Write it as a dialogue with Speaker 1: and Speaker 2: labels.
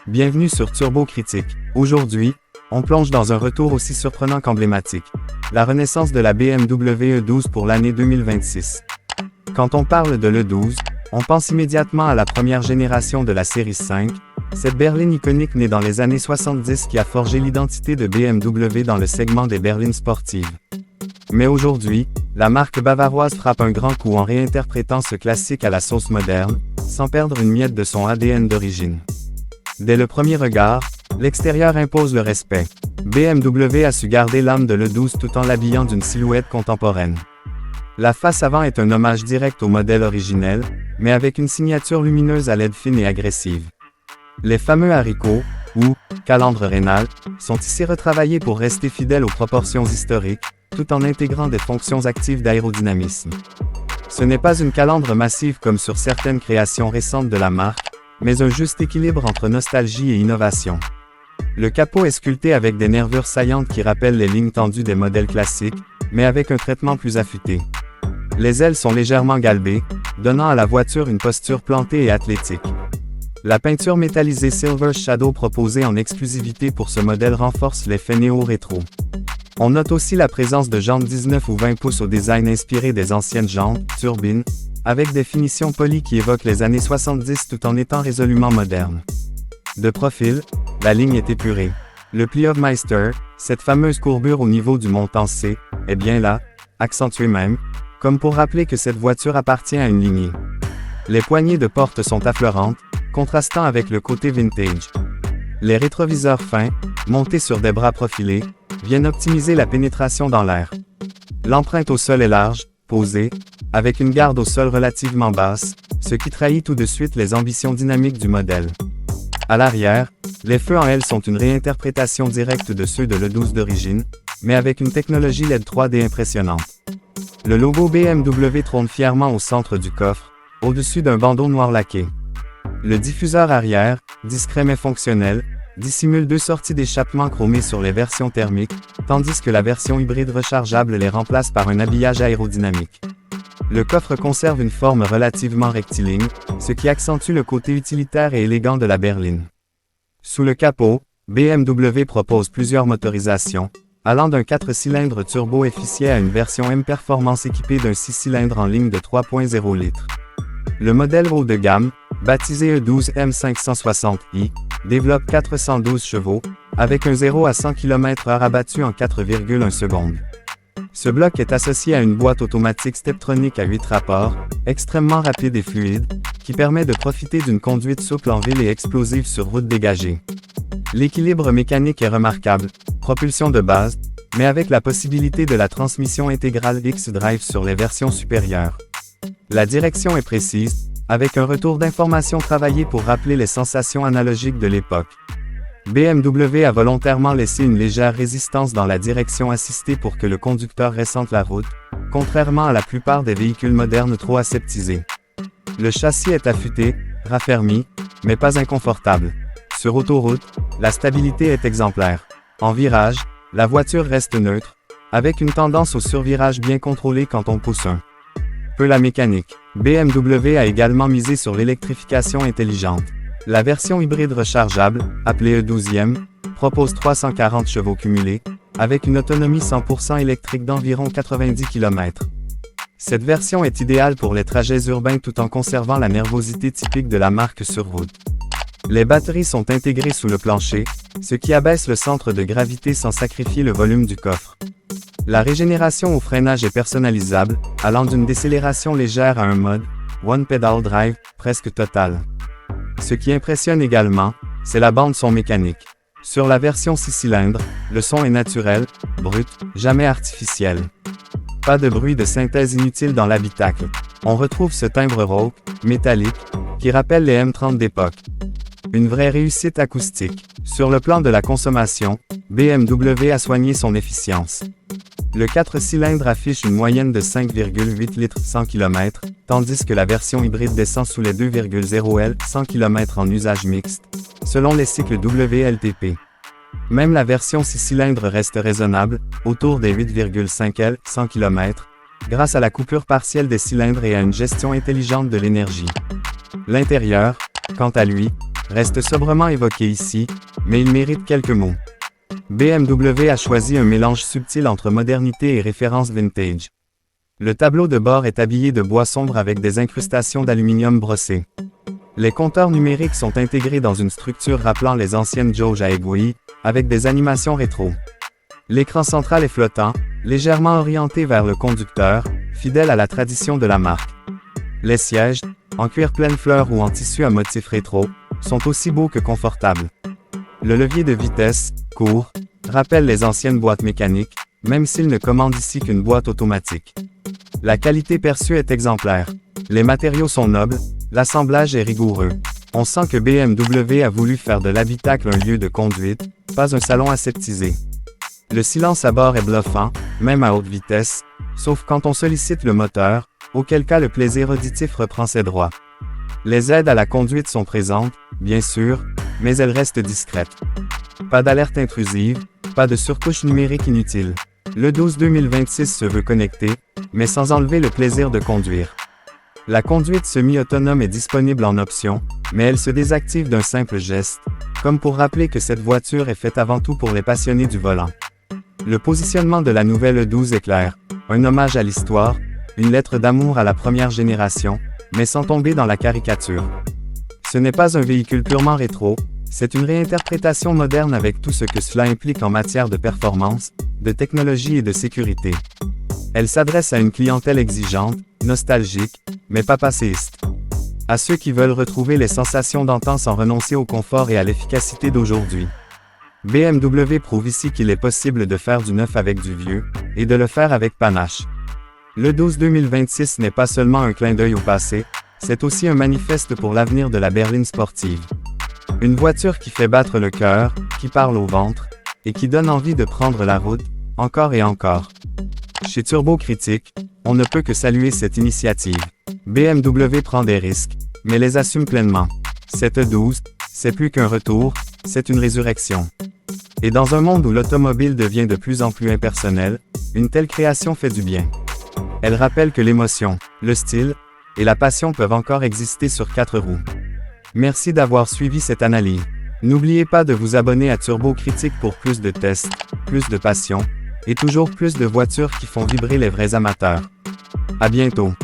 Speaker 1: Bienvenue sur Turbo Critique. Aujourd'hui, on plonge dans un retour aussi surprenant qu'emblématique. La renaissance de la BMW E12 pour l'année 2026. Quand on parle de l'E12, on pense immédiatement à la première génération de la série 5, cette berline iconique née dans les années 70 qui a forgé l'identité de BMW dans le segment des berlines sportives. Mais aujourd'hui, la marque bavaroise frappe un grand coup en réinterprétant ce classique à la sauce moderne, sans perdre une miette de son ADN d'origine. Dès le premier regard, l'extérieur impose le respect. BMW a su garder l'âme de l'E12 tout en l'habillant d'une silhouette contemporaine. La face avant est un hommage direct au modèle originel, mais avec une signature lumineuse à LED fine et agressive. Les fameux haricots, ou calandres rénales, sont ici retravaillés pour rester fidèles aux proportions historiques, tout en intégrant des fonctions actives d'aérodynamisme. Ce n'est pas une calandre massive comme sur certaines créations récentes de la marque, mais un juste équilibre entre nostalgie et innovation. Le capot est sculpté avec des nervures saillantes qui rappellent les lignes tendues des modèles classiques, mais avec un traitement plus affûté. Les ailes sont légèrement galbées, donnant à la voiture une posture plantée et athlétique. La peinture métallisée Silver Shadow proposée en exclusivité pour ce modèle renforce l'effet néo-rétro. On note aussi la présence de jantes 19 ou 20 pouces au design inspiré des anciennes jantes, turbines, avec des finitions polies qui évoquent les années 70 tout en étant résolument modernes. De profil, la ligne est épurée. Le Pliovmeister, cette fameuse courbure au niveau du montant C, est bien là, accentuée même, comme pour rappeler que cette voiture appartient à une lignée. Les poignées de porte sont affleurantes, contrastant avec le côté vintage. Les rétroviseurs fins, montés sur des bras profilés, viennent optimiser la pénétration dans l'air. L'empreinte au sol est large, posée, avec une garde au sol relativement basse, ce qui trahit tout de suite les ambitions dynamiques du modèle. À l'arrière, les feux en L sont une réinterprétation directe de ceux de l'E12 d'origine, mais avec une technologie LED 3D impressionnante. Le logo BMW trône fièrement au centre du coffre, au-dessus d'un bandeau noir laqué. Le diffuseur arrière, discret mais fonctionnel, dissimule deux sorties d'échappement chromées sur les versions thermiques, tandis que la version hybride rechargeable les remplace par un habillage aérodynamique. Le coffre conserve une forme relativement rectiligne, ce qui accentue le côté utilitaire et élégant de la berline. Sous le capot, BMW propose plusieurs motorisations, allant d'un 4 cylindres turbo efficié à une version M Performance équipée d'un 6 cylindres en ligne de 3.0 litres. Le modèle haut de gamme, baptisé E12 M560i, développe 412 chevaux, avec un 0 à 100 km/h abattu en 4,1 secondes. Ce bloc est associé à une boîte automatique Steptronic à 8 rapports, extrêmement rapide et fluide, qui permet de profiter d'une conduite souple en ville et explosive sur route dégagée. L'équilibre mécanique est remarquable, propulsion de base, mais avec la possibilité de la transmission intégrale X-Drive sur les versions supérieures. La direction est précise, avec un retour d'information travaillé pour rappeler les sensations analogiques de l'époque. BMW a volontairement laissé une légère résistance dans la direction assistée pour que le conducteur ressente la route, contrairement à la plupart des véhicules modernes trop aseptisés. Le châssis est affûté, raffermi, mais pas inconfortable. Sur autoroute, la stabilité est exemplaire. En virage, la voiture reste neutre, avec une tendance au survirage bien contrôlé quand on pousse un peu la mécanique. BMW a également misé sur l'électrification intelligente. La version hybride rechargeable, appelée E12e, propose 340 chevaux cumulés, avec une autonomie 100% électrique d'environ 90 km. Cette version est idéale pour les trajets urbains tout en conservant la nervosité typique de la marque sur route. Les batteries sont intégrées sous le plancher, ce qui abaisse le centre de gravité sans sacrifier le volume du coffre. La régénération au freinage est personnalisable, allant d'une décélération légère à un mode One Pedal Drive presque total. Ce qui impressionne également, c'est la bande son mécanique. Sur la version 6 cylindres, le son est naturel, brut, jamais artificiel. Pas de bruit de synthèse inutile dans l'habitacle. On retrouve ce timbre rauque, métallique, qui rappelle les M30 d'époque. Une vraie réussite acoustique. Sur le plan de la consommation, BMW a soigné son efficience. Le 4 cylindres affiche une moyenne de 5,8 litres 100 km, tandis que la version hybride descend sous les 2,0 L 100 km en usage mixte, selon les cycles WLTP. Même la version 6 cylindres reste raisonnable, autour des 8,5 L 100 km, grâce à la coupure partielle des cylindres et à une gestion intelligente de l'énergie. L'intérieur, quant à lui, reste sobrement évoqué ici, mais il mérite quelques mots. BMW a choisi un mélange subtil entre modernité et référence vintage. Le tableau de bord est habillé de bois sombre avec des incrustations d'aluminium brossé. Les compteurs numériques sont intégrés dans une structure rappelant les anciennes jauges à aiguilles, avec des animations rétro. L'écran central est flottant, légèrement orienté vers le conducteur, fidèle à la tradition de la marque. Les sièges, en cuir pleine fleur ou en tissu à motif rétro, sont aussi beaux que confortables. Le levier de vitesse, court, rappelle les anciennes boîtes mécaniques, même s'il ne commande ici qu'une boîte automatique. La qualité perçue est exemplaire. Les matériaux sont nobles, l'assemblage est rigoureux. On sent que BMW a voulu faire de l'habitacle un lieu de conduite, pas un salon aseptisé. Le silence à bord est bluffant, même à haute vitesse, sauf quand on sollicite le moteur, auquel cas le plaisir auditif reprend ses droits. Les aides à la conduite sont présentes, bien sûr, mais elles restent discrètes. Pas d'alerte intrusive, pas de surcouche numérique inutile. Le 12 2026 se veut connecté, mais sans enlever le plaisir de conduire. La conduite semi-autonome est disponible en option, mais elle se désactive d'un simple geste, comme pour rappeler que cette voiture est faite avant tout pour les passionnés du volant. Le positionnement de la nouvelle E12 est clair, un hommage à l'histoire, une lettre d'amour à la première génération, mais sans tomber dans la caricature. Ce n'est pas un véhicule purement rétro, c'est une réinterprétation moderne avec tout ce que cela implique en matière de performance, de technologie et de sécurité. Elle s'adresse à une clientèle exigeante, nostalgique, mais pas passéiste. À ceux qui veulent retrouver les sensations d'antan sans renoncer au confort et à l'efficacité d'aujourd'hui. BMW prouve ici qu'il est possible de faire du neuf avec du vieux, et de le faire avec panache. Le 12 2026 n'est pas seulement un clin d'œil au passé, c'est aussi un manifeste pour l'avenir de la berline sportive. Une voiture qui fait battre le cœur, qui parle au ventre, et qui donne envie de prendre la route, encore et encore. Chez Turbo Critique, on ne peut que saluer cette initiative. BMW prend des risques, mais les assume pleinement. Cette E12, c'est plus qu'un retour, c'est une résurrection. Et dans un monde où l'automobile devient de plus en plus impersonnel, une telle création fait du bien. Elle rappelle que l'émotion, le style, et la passion peuvent encore exister sur 4 roues. Merci d'avoir suivi cette analyse. N'oubliez pas de vous abonner à Turbo Critique pour plus de tests, plus de passion, et toujours plus de voitures qui font vibrer les vrais amateurs. À bientôt.